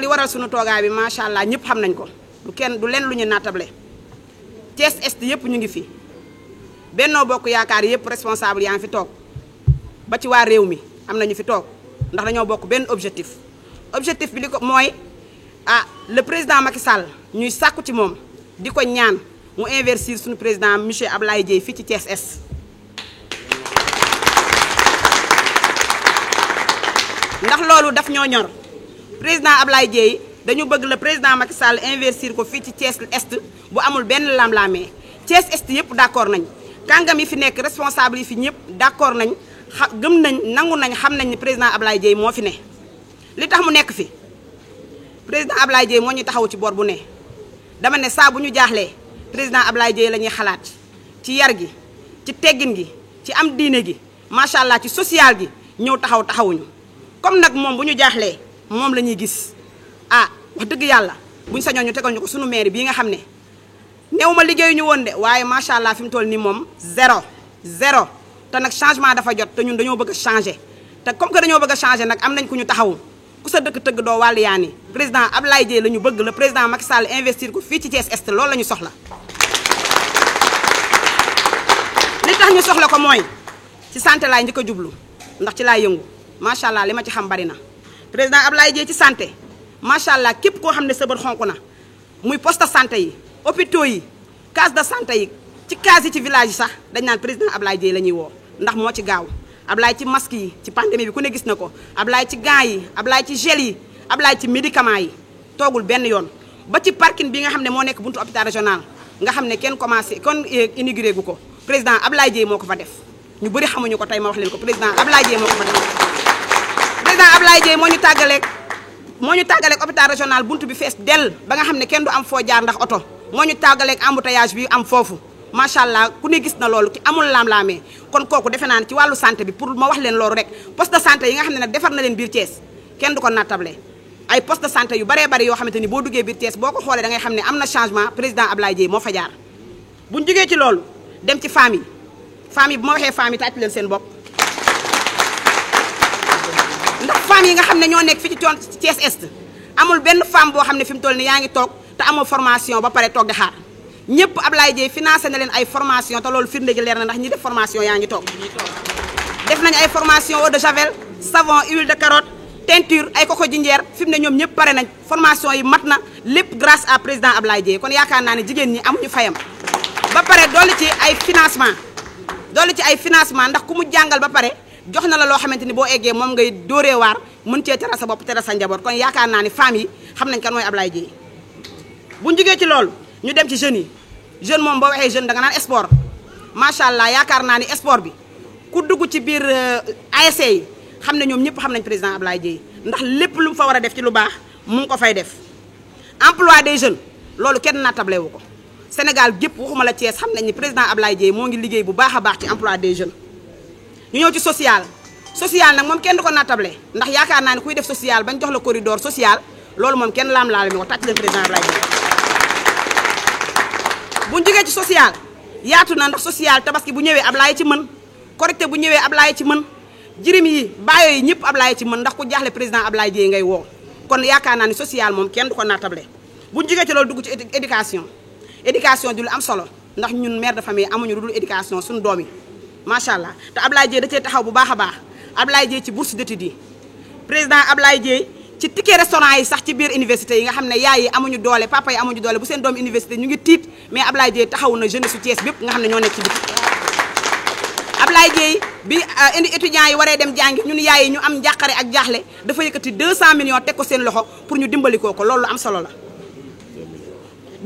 li waral sunu toogaay bi macha allah ñëpp xam nañ ko du leen lu ñu naatable Thiès Est yëpp ñu ngi fi Benno Bokk Yaakaar yëpp responsable yaa ngi fi toog ba ci waa réew mi am nañu fi toog ndax dañoo bokk benn objectif bi li ko mooy le président Macky Sall ñuy sàkku ci moom di ko ñaan mu investir suñu président monsieur Ablaye Dieye fii ci Thiès Est ndax loolu daf ñoo ñor président Ablaye Dieye dañu bëgg le président Macky Sall investir ko fii ci Thiès Est bu amul benn lam-laamee Thiès Est yëpp d'accord nañ kàngam yi fi nekk responsable yi fi ñëpp d'accord nañ gëm nañ nangu nañ xam nañ ni président Ablaye Dieye moo fi ne li tax mu nekk fi président Ablaye Dieye moo ñu taxaw ci boor bu ne dama ne saa bu ñu jaaxlee président Ablaye Dieye la ñuy xalaat ci yar gi ci teggin gi ci am diine gi macha allah ci social gi ñëw taxawuñu comme nag moom bu ñu jaaxlee moom la ñuy gis wax dëgg yàlla buñ sañoon ñu tegal ñu ko sunu maire bii nga xam ne néew ma liggéeyuñu woon de waaye macha allah fi mu toll nii moom zéro te nag changement dafa jot te ñun dañoo bëgg a changer te comme que dañoo bëgg a changer nag am nañ ku ñu taxawu ku sa dëkk tëgg doo wàllu yaani président Ablaye Dieye la ñu bëgg le président Macky Sall investir ko fii ci Thiès Est loolu la ñu soxla. li tax ñu soxla ko mooy ci santé laay njëkk a jublu ndax ci laay yëngu macha allah li ma ci xam bari na président Ablaye Dieye ci santé macha allah képp koo xam ne sa bët xonk na muy poste de santé yi hôpitaux yi case de santé yi ci case yi ci village yi sax dañ naan président Ablaye Dieye la ñuy woo ndax moo ci gaaw Ablaye ci masque yi ci pandémie bi ku ne gis na ko Ablaye ci gants yi Ablaye ci gel yi Ablaye ci médicaments yi toogul benn yoon ba ci parking bi nga xam ne moo nekk buntu hôpital régional nga xam ne kenn inauguré gu ko président Ablaye Dieye moo ko fa def ñu bëri xamuñu ko tey ma wax leen ko président Ablaye Dieye moo ko fa def président Ablaye Dieye moo ñu tàggaleeg hôpital régional buntu bi fees dell ba nga xam ne kenn du am foo jaar ndax oto moo ñu tàggaleeg embouteillage bi am foofu macha allah ku ne gis na loolu ki amul laam-laamee kon kooku defe naa ne ci wàllu santé bi pour ma wax leen loolu rek poste de santé yi nga xam ne nag defar na leen biir Thiès kenn du ko nattable ay poste de santé yu baree bari yoo xamante ni boo duggee biir Thiès boo ko xoolee da ngay xam ne am na changement président Ablaye Dieye moo fa jaar bu ñu jógee ci loolu dem ci famille bu ma waxee famille tàcc leen seen bopp ndax femmes yi nga xam ne ñoo nekk fi ci Thiès Est amul benn femme boo xam ne fi mu toll ni yaa ngi toog te amoo formation ba pare toog di xaar ñëpp Ablaye Dieye financé na leen ay formation te loolu firnde gi leer na ndax ñi def formation yaa ngi toog def nañ ay formation eau de javel savon huile de carotte teinture ay koko jinjeer fi mu ne ñoom ñëpp pare nañ formation yi mat na lépp grâce à président Ablaye Dieye kon yaakaar naa ne jigéen ñi amuñu fayam ba pare dolli ci ay financement ndax ku mu jàngal ba pare jox na la loo xamante ni boo eggee moom ngay dóoree waar mën cee tere sa bopp tere sa njaboot kon yaakaar naa ni femmes yi xam nañ kan mooy Ablaye Dieye bu ñu jógee ci loolu ñu dem ci jeunes yi jeune moom boo waxee jeune da nga naan sport macha allah yaakaar naa ni sport bi ku dugg ci biir ASC yi xam ne ñoom ñëpp xam nañ président Ablaye Dieye ndax lépp lu mu fa war a def ci lu baax mu ngi ko fay def emploi des jeunes loolu kenn naatable wu ko Sénégal gépp waxuma la Thiès xam nañ ni président Ablaye Dieye moo ngi liggéey bu baax a baax ci emploi des jeunes ñu ñëw ci social nag moom kenn du ko naatable ndax yaakaar naa ni kuy def social bañ jox la corridor social loolu moom kenn laam-laale mi ko tàcc leen président Ablaye Dieye bu ñu jógee ci social yaatu na ndax social tabaski bu ñëwee Ablaye ci mën korité bu ñëwee Ablaye ci mën jirim yi baayo yi ñëpp Ablaye ci mën ndax ku jaaxle président Ablaye Dieye ngay woo kon yaakaar naa ni social moom kenn du ko naatable bu ñu jógee ci loolu dugg ci éducation di lu am solo ndax ñun mère de famille amuñu lu dul éducation suñu doom yi macha allah te Ablaye Dieye da cee taxaw bu baax a baax Ablaye Dieye ci bourse d'études yi président Ablaye Dieye ci ticket restaurant yi sax ci biir université yi nga xam ne yaay yi amuñu doole papa yi amuñu doole bu seen doom université ñu ngi tiit mais Ablaye Dieye taxaw na jeunesse su Thiès bépp nga xam ne ñoo nekk ci biti Ablaye Dieye bi indi étudiants yi waree dem jàngi ñun yaay yi ñu am njàqare ak jaaxle dafa yëkkati 200 millions teg ko seen loxo pour ñu dimbali ko loolu am solo la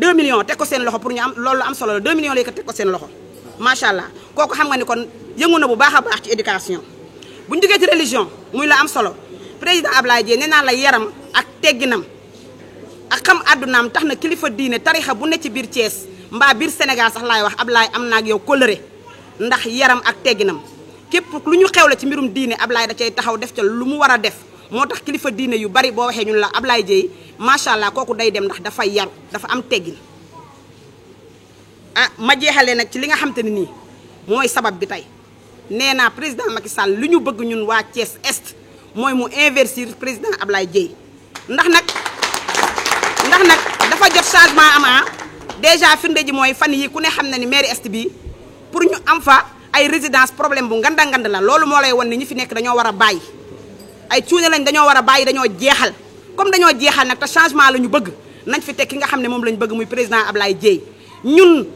2 millions teg ko seen loxo pour ñu am loolu am solo la 2 millions la yëkkati teg ko seen loxo macha allah kooku xam nga ni kon yëngu na bu baax a baax ci éducation bu ñu jógee ci religion muy la am solo président Ablaye Dieye nee naa la yaram ak tegginam ak xam àddunaam tax na kilifa diine tarixa bu ne ci biir Thiès mbaa biir Sénégal sax laay wax Ablaye am na ak yow kóllëre ndax yaram ak tegginam képp lu ñu xewle ci mbirum diine Ablaye da cay taxaw def ca lu mu war a def moo tax kilifa diine yu bari boo waxee ñun la Ablaye Dieye macha allah kooku day dem ndax dafa yaru dafa am teggin ma jeexalee nag ci li nga xam te ne nii mooy sabab bi tey nee naa président Macky Sall lu ñu bëgg ñun waa Thiès Est mooy mu investir président Ablaye Dieye ndax nag ndax nag dafa jot changement am déjà firnde ji mooy fan yi ku ne xam na ni mairie est bi pour ñu am fa ay résidence problème bu nganda ngand la loolu moo lay won ni ñi fi nekk dañoo war a bàyyi ay cuune lañ dañoo war a bàyyi dañoo jeexal comme dañoo jeexal nag te changement la ñu bëgg nañ fi teg ki nga xam ne moom lañ bëgg muy président Ablaye Dièye ñun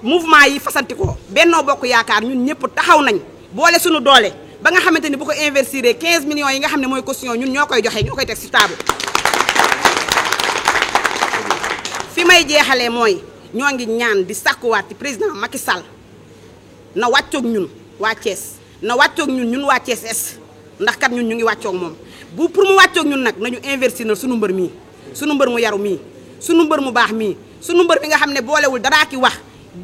mouvement yi fasanti ko Benno Bokk Yaakaar ñun ñëpp taxaw nañ boole suñu doole ba nga xamante ni bu ko investir 15 millions yi nga xam ne mooy caution ñun ñoo koy joxe ñoo koy teg ci table fi may jeexalee mooy ñoo ngi ñaan di sàkkuwaat ci président Macky Sall na wàccoog ñun waa Thiès na wàccoog ñun waa Thiès Est ndax kat ñun ñu ngi wàccoog moom bu pour mu wàccoog ñun nag nañu investir na suñu mbër mii suñu mbër mu yaru mii suñu mbër mu baax mii suñu mbër bi nga xam ne boolewul daraa ki wax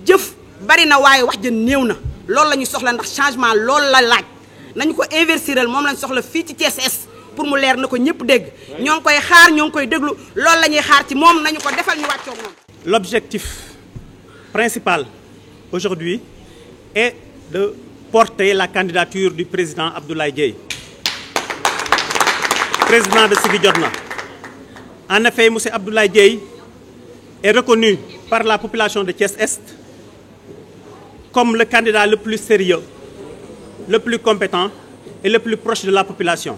jëf bari na waaye wax jën néew na loolu la ñu soxla ndax changement loolu la laaj nañu ko investiral moom lañ soxla fii ci Thiès Est pour mu leer na ko ñëpp dégg ñoo ngi koy xaar ñoo ngi koy déglu loolu la ñuy xaar ci moom nañu ko defal ñu wàccoog moom. L'objectif principal aujourd'hui est de porter la candidature du président Abdoulaye Dièye, président de Siggi Jotna. En effet, M. Abdoulaye Dièye est reconnu par la population de Thiès-Est comme le candidat le plus sérieux, le plus compétent et le plus proche de la population.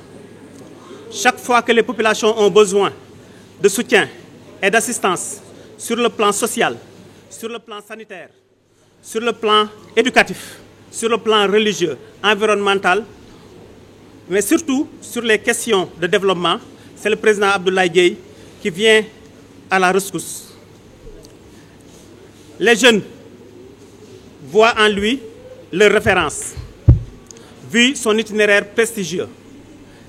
Chaque fois que les populations ont besoin de soutien et d'assistance sur le plan social, sur le plan sanitaire, sur le plan éducatif, sur le plan religieux, environnemental, mais surtout sur les questions de développement, c'est le président Abdoulaye Dièye qui vient à la rescousse. Les jeunes voient en lui leur référence, vu son itinéraire prestigieux.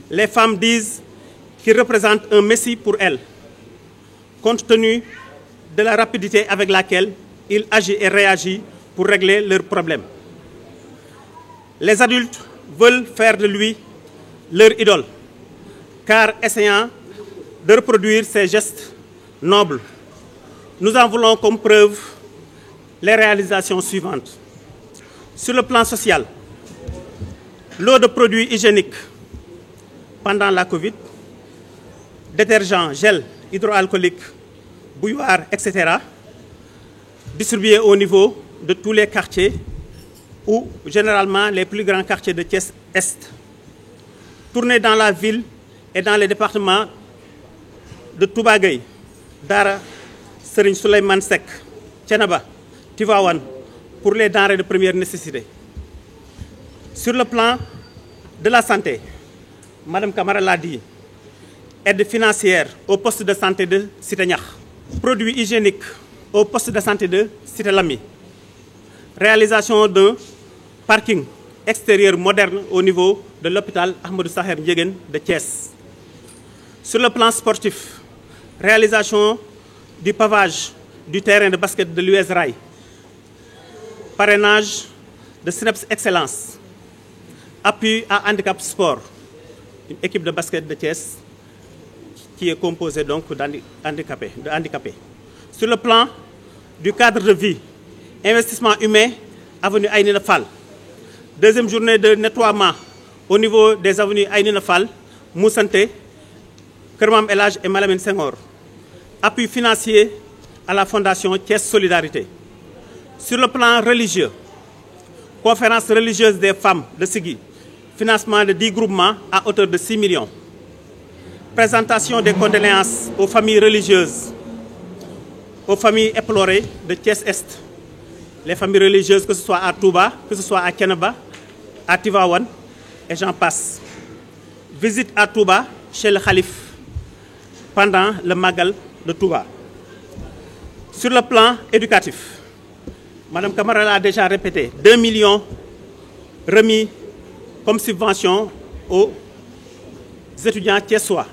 Les femmes disent qu'il représente un messie pour elles, compte tenu de la rapidité avec laquelle il agit et réagit pour régler leurs problèmes. Les adultes veulent faire de lui leur idole, car essayant de reproduire ses gestes nobles, nous en voulons comme preuve les réalisations suivantes. Sur le plan social, l'eau de produits hygiéniques pendant la Covid, détergents, gel hydroalcoolique, bouilloire, etc., distribués au niveau de tous les quartiers ou généralement les plus grands quartiers de Thiès-Est. Tournés dans la ville et dans les départements de Touba Gueye, Dara, Serigne Souleymane Seck, Thiénaba, Tivaouane pour les denrées de première nécessité. Sur le plan de la santé, Madame Camara l'a dit, aide financière au poste de santé de Cité Niakh, produits hygiéniques au poste de santé de Cité Lamy, réalisation d'un parking extérieur moderne au niveau de l'hôpital Ahmadou Sakhir Ndiéguène de Thiès. Sur le plan sportif, réalisation du pavage du terrain de basket de l'US Rail, parrainage de SNEPS Excellence, appui à Handicap Sport, une équipe de basket de Thiès qui est composée donc d'handicapés. Sur le plan du cadre de vie, investissement humain, avenue Aïnina Fall. Deuxième journée de nettoiement au niveau des avenues Aïnina Fall, Moussanté, Kermam Elhadj et Malamine Senghor. Appui financier à la fondation Thiès Solidarité. Sur le plan religieux, conférence religieuse des femmes de Siggi, financement de 10 groupements à hauteur de 6 millions. Présentation des condoléances aux familles religieuses, aux familles éplorées de Thiès-Est. Les familles religieuses, que ce soit à Touba, que ce soit à Thiénaba, à Tivaouane, et j'en passe. Visite à Touba chez le Khalif pendant le Magal de Touba. Sur le plan éducatif, Madame Camara l'a déjà répété, 2 millions remis comme subvention aux étudiants thiessois.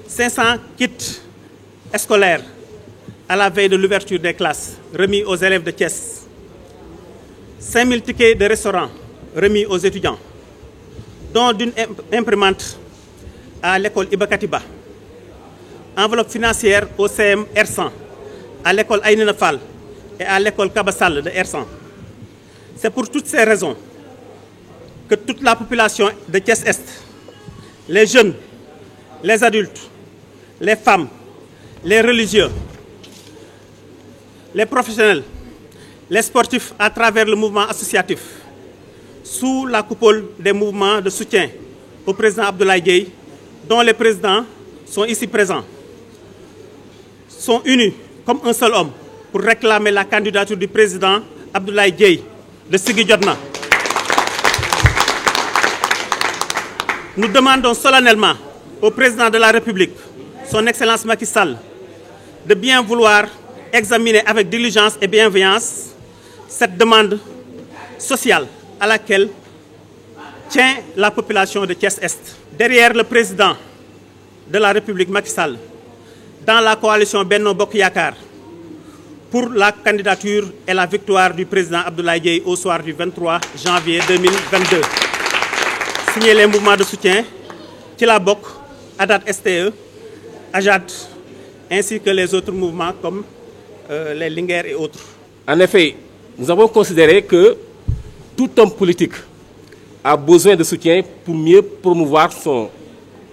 500 kits scolaires à la veille de l'ouverture des classes remis aux élèves de Thiès. 5000 tickets de restaurant remis aux étudiants, dont d'une imprimante à l'école Iba Katiba. Enveloppe financière au CM R100, à l'école Aïnina Fall et à l'école Kabassal de R100. C'est pour toutes ces raisons que toute la population de Thiès-Est, les jeunes, les adultes, les femmes, les religieux, les professionnels, les sportifs à travers le mouvement associatif, sous la coupole des mouvements de soutien au président Abdoulaye Dièye, dont les présidents sont ici présents, sont unis comme un seul homme pour réclamer la candidature du président Abdoulaye Dièye de Siggi Jotna. Nous demandons solennellement au président de la République, son Excellence Macky Sall, de bien vouloir examiner avec diligence et bienveillance cette demande sociale à laquelle tient la population de Thiès-Est. Derrière le président de la République, Macky Sall, dans la coalition Benno Bokk Yakaar, pour la candidature et la victoire du président Abdoulaye Dièye au soir du 23 janvier 2022. Signer les mouvements de soutien, Thila Bokk, Adat STE, Ajad, ainsi que les autres mouvements comme les Linguère et autres. En effet, nous avons considéré que tout homme politique a besoin de soutien pour mieux promouvoir son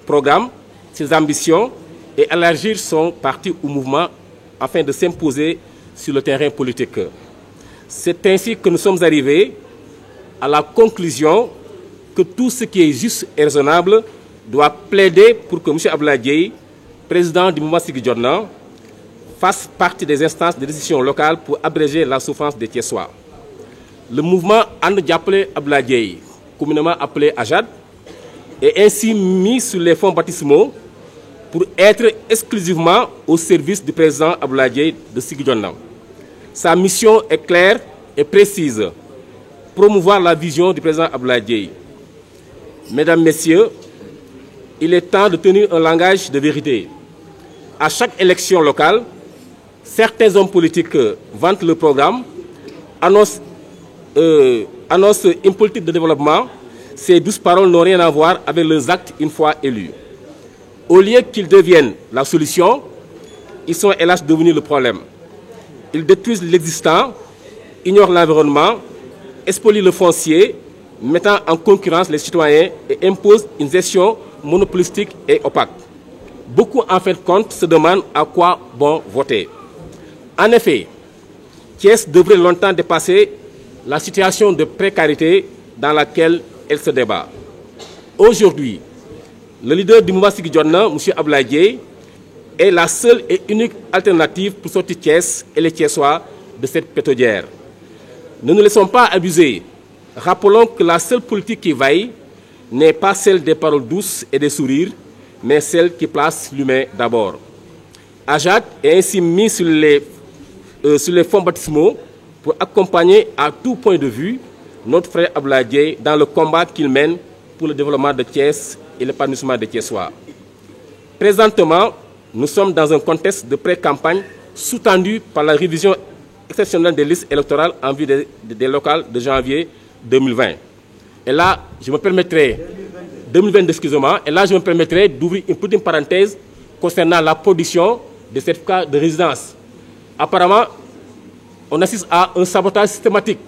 programme, ses ambitions et élargir son parti ou mouvement afin de s'imposer sur le terrain politique. C'est ainsi que nous sommes arrivés à la conclusion que tout ce qui est juste et raisonnable doit plaider pour que M. Abdoulaye Dièye, président du mouvement Siggi Jotna, fasse partie des instances de décision locales pour abréger la souffrance des Thiessois. Le mouvement And Jappalé Abdoulaye Dièye, communément appelé AJAD, est ainsi mis sur les fonds baptismaux pour être exclusivement au service du président Abdoulaye Dièye de Siggi Jotna. Sa mission est claire et précise: promouvoir la vision du président Abdoulaye Dièye. Mesdames, Messieurs, il est temps de tenir un langage de vérité. À chaque élection locale, certains hommes politiques vantent le programme, annoncent une politique de développement. Ces douces paroles n'ont rien à voir avec leurs actes une fois élus. Au lieu qu'ils deviennent la solution, ils sont hélas devenus le problème. Ils détruisent l'existant, ignorent l'environnement, spolient le foncier, mettant en concurrence les citoyens et imposent une gestion monopolistique et opaque. Beaucoup, en fin de compte, se demandent à quoi bon voter. En effet, Thiès devrait longtemps dépasser la situation de précarité dans laquelle elle se débat. Aujourd'hui, le leader du mouvement Siggi Jotna, M. Abdoulaye Dièye, est la seule et unique alternative pour sortir Thiès et les Thiessois de cette pétaudière. Ne nous laissons pas abuser. Rappelons que la seule politique qui vaille n'est pas celle des paroles douces et des sourires, mais celle qui place l'humain d'abord. Ajad est ainsi mis sur les fonds baptismaux pour accompagner à tout point de vue notre frère Abdoulaye Dièye dans le combat qu'il mène pour le développement de Thiès et l'épanouissement des Thiessois. Présentement, nous sommes dans un contexte de pré-campagne sous-tendu par la révision exceptionnelle des listes électorales en vue des locales de janvier 2020. Et là, je me permettrai, 2022, excusez-moi, et là, je me permettrai d'ouvrir une petite parenthèse concernant la production des certificats de résidence. Apparemment, on assiste à un sabotage systématique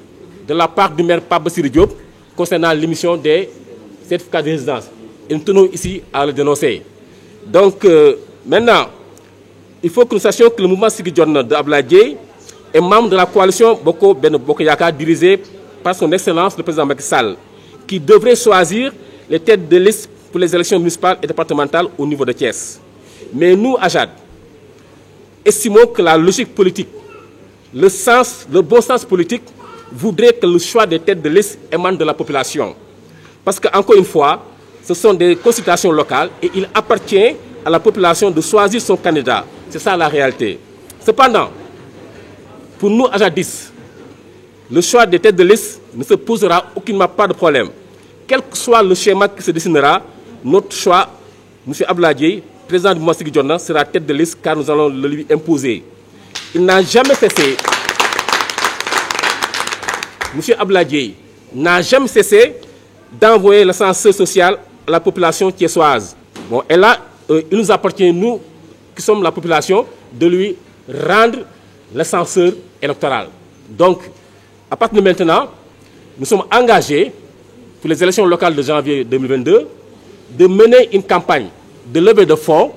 de la part du maire Pape Bassirou Diop concernant l'émission des certificats de résidence. Et nous tenons ici à le dénoncer. Donc, maintenant, il faut que nous sachions que le mouvement Siggi Jotna de Abdoulaye Dièye est membre de la coalition Benno Bokk Yakaar dirigée par son Excellence le président Macky Sall, qui devrait choisir les têtes de liste pour les élections municipales et départementales au niveau de Thiès. Mais nous, AJAD, estimons que la logique politique, le bon sens politique voudrait que le choix des têtes de liste émane de la population. Parce qu'encore une fois, ce sont des consultations locales et il appartient à la population de choisir son candidat. C'est ça la réalité. Cependant, pour nous, AJADistes, le choix des têtes de liste ne se posera aucunement pas de problème. Quel que soit le schéma qui se dessinera, notre choix, M. Abdoulaye Dièye, président du mouvement Siggi Jotna, sera tête de liste car nous allons le lui imposer. Il n'a jamais cessé, M. Abdoulaye Dièye n'a jamais cessé d'envoyer l'ascenseur social à la population thiessoise. Bon, et là, il nous appartient, nous, qui sommes la population, de lui rendre l'ascenseur électoral. Donc, à partir de maintenant, nous sommes engagés pour les élections locales de janvier 2022 de mener une campagne de levée de fonds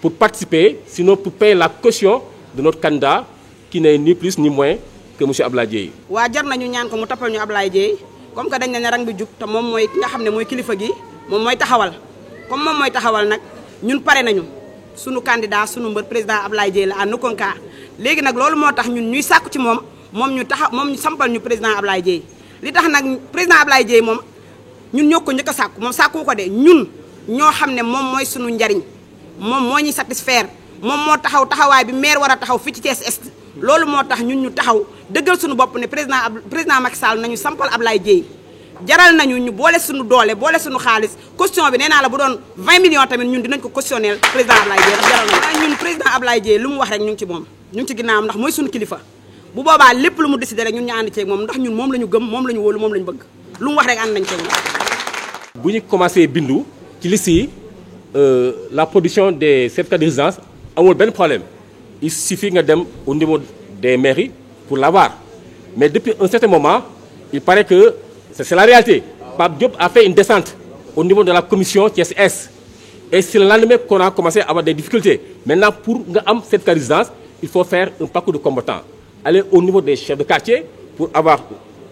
pour participer, sinon pour payer la caution de notre candidat qui n'est ni plus ni moins que M. Abdoulaye Dièye. waa jar nañu ñaan ko mu toppal ñu Abdoulaye Dièye comme que dañ ne rang bi jub te moom mooy ki nga xam ne mooy kilifa gi moom mooy taxawal comme moom mooy taxawal nag ñun pare nañu sunu candidat sunu mbër président Abdoulaye Dièye la à aucun cas léegi nag loolu moo tax ñun ñuy sàkku ci moom ñu sampal ñu président Abdoulaye Dièye li tax nag président Abdoulaye Dièye moom ñun ñoo ko njëkk a sàkku moom sàkku ko de ñun ñoo xam ne moom mooy sunu njariñ moom moo ñuy satisfaire moom moo taxawaay bi maire war a taxaw fii ci Thiès Est loolu moo tax ñun ñu taxaw dëggal suñu bopp ne président Macky Sall nañu sampal Abdoulaye Dièye jaral nañu ñu boole suñu doole boole suñu xaalis caution bi nee naa la bu doon 20 millions tamit ñun dinañ ko cautionner président Abdoulaye Dièye ndax jaral nañu ñun président Abdoulaye Dièye lu mu wax rek ñu ngi ci moom ñu ngi ci ginnaawam ndax mooy suñu kilifa bu boobaa lépp lu mu décidé rek ñun ñu ànd ceeg moom ndax ñun moom la ñu gëm moom la ñu wóolu moom la ñu bëgg lu mu wax rek ànd nañ ceeg moom. bu ñu commencé bindu ci liste yi la production des certificats de résidence amul benn problème il suffit nga dem au niveau des mairies pour l'avoir mais depuis un certain moment il paraît que c'est la réalité. Pape Diop a fait une descente au niveau de la commission Thiès Est et c'est le lendemain qu'on a commencé à avoir des difficultés. Maintenant pour nga am certificat de résidence il faut faire un parcours de combattant, aller au niveau des chefs de quartier pour avoir,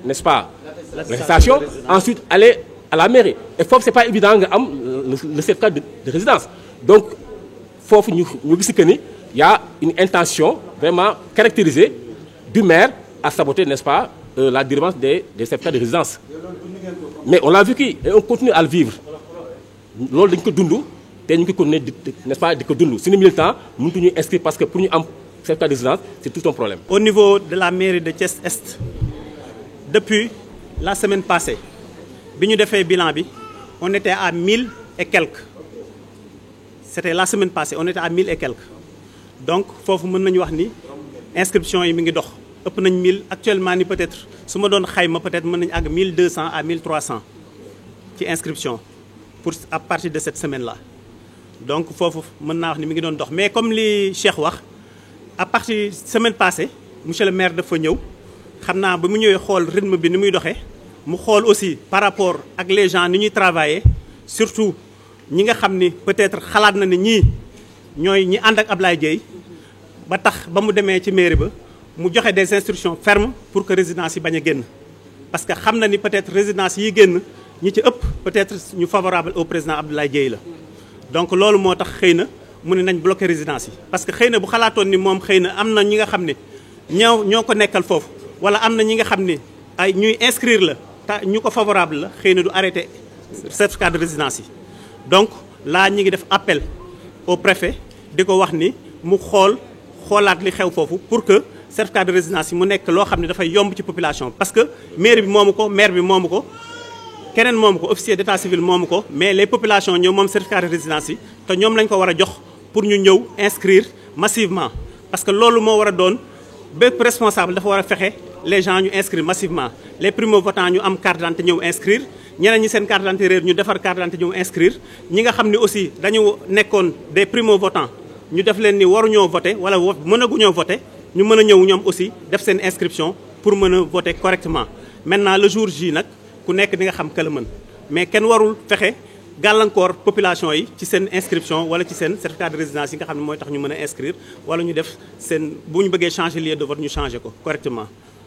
n'est-ce pas, l'attestation, ensuite aller à la mairie. Et foofu c'est pas évident nga am le certificat de résidence. Donc foofu ñu gis que ni y a une intention vraiment caractérisée du maire à saboter, n'est-ce pas, la délivrance des certificats de résidence. Mais on l'a vécu et on continue à le vivre. Loolu dañ ko dund te ñu ngi ko continuer n'est-ce pas di ko dund suñu militant mënuñu inscrire parce que pour ñu am certificat de résidence c'est tout un problème. Au niveau de la mairie de Thiès Est depuis la semaine passée bi ñu defee bilan bi on était à 1000 et quelques. C'était la semaine passée on était à 1000 et quelques donc foofu mën nañu wax ni inscription yi mi ngi dox ëpp nañ 1000 actuellement ni peut-être su ma doon xayma peut-être mën nañu àgg 1200 à 1300 ci inscription pour à partir de cette semaine-là donc foofu mën naa wax ni mi ngi doon dox mais comme li Cheikh wax à partir semaine passée monsieur le maire dafa ñëw xam naa ba mu ñëwee xool rythme bi ni muy doxee mu xool aussi par rapport ak les gens ni ñuy travailler surtout ñi nga xam ni peut-être xalaat na ne ñii ñooy ñi ànd ak Abdoulaye Dièye ba tax ba mu demee ci mairie ba mu joxe des instructions fermes pour que résidence yi bañ a génn parce que xam na ni peut-être résidence yi génn ñi ci ëpp peut-être ñu favorable au président Abdoulaye Dièye la donc loolu moo tax xëy na mu ne nañ bloquer résidence yi parce que xëy na bu xalaatoon ni moom xëy na am na ñi nga xam ne ñoo ko nekkal foofu wala am na ñi nga xam ne ay ñuy inscrire la te ñu ko favorable la xëy na du arrêter certificat de résidence yi donc là ñi ngi def appel au préfet di ko wax ni mu xoolaat li xew foofu pour que certificat de résidence yi mu nekk loo xam ne dafay yomb ci population parce que maire bi moomu ko maire bi moomu ko keneen moomu ko officier d'état civil moomu ko mais les populations ñoom moom certificat de résidence yi te ñoom lañ ko war a jox pour ñu ñëw inscrire massivement parce que loolu moo war a doon bépp responsable dafa war a fexe les gens ñu inscrire massivement les primo-votants ñu am carte d'identité ñëw inscrire ñeneen ñi seen carte d'identité réer ñu defar carte d'identité ñëw inscrire ñi nga xam ne aussi dañu nekkoon des primo-votants ñu def leen ni waruñoo voter wala mënaguñoo voter ñu mën a ñëw ñoom aussi def seen inscription pour mën a voter correctement maintenant le jour J nag ku nekk di nga xam ka la mën mais kenn warul fexe gàllankoor population yi ci seen inscription wala ci seen certificat de résidence yi nga xam ne mooy tax ñu mën a inscrire wala ñu def seen bu ñu bëggee changer lieu de vote ñu changer ko correctement